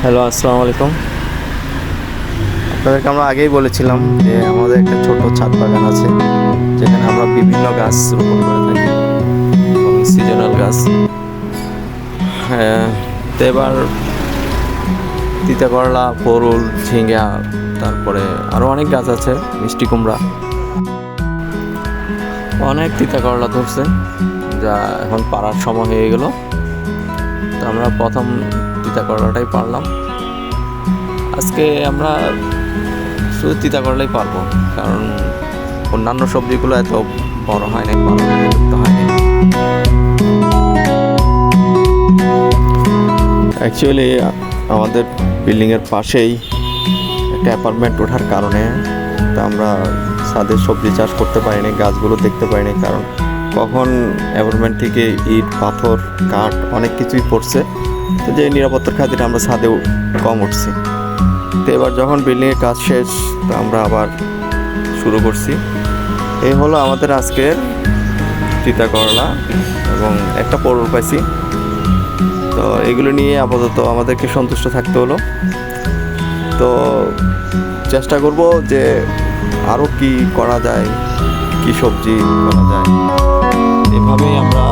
Hello, আসসালামু আলাইকুম। আপনাদেরকে আমরা আগেই বলেছিলাম যে আমাদের একটা ছোট ছাদ বাগান আছে, যেখানে আমরা বিভিন্ন গাছ রোপণ করে থাকি এবং সিজনাল গাছ। হ্যাঁ, তো এবার তিতা করলা, পরুল, ঝিঙ্গা, তারপরে আরও অনেক গাছ আছে, মিষ্টি কুমড়া, অনেক তিতা করলা ধরছে, যা এখন পাড়ার সময় হয়ে গেল। তো আমরা প্রথম তিতা করলাটাই পারলাম। আজকে আমরা শুধু তিতা করলেই পারবো, কারণ অন্যান্য সবজিগুলো এত বড় হয় নাই, উপযুক্ত হয় নাই। অ্যাকচুয়ালি আমাদের বিল্ডিংয়ের পাশেই একটা অ্যাপার্টমেন্ট ওঠার কারণে তা আমরা ছাদে সবজি চাষ করতে পারিনি, গাছগুলো দেখতে পারিনি, কারণ কখন অ্যাপার্টমেন্ট থেকে ইট, পাথর, কাঠ অনেক কিছুই পড়ছে। তো যে নিরাপত্তার খাতিরে আমরা ছাদেও কম উঠছি। তো এবার যখন বিল্ডিংয়ের কাজ শেষ, তো আমরা আবার শুরু করছি। এই হলো আমাদের আজকের তিতা করলা এবং একটা পরুল পাইছি। তো এগুলো নিয়ে আপাতত আমাদেরকে সন্তুষ্ট থাকতে হলো। তো চেষ্টা করব যে আরও কি করা যায়, কি সবজি করা যায়, এভাবেই আমরা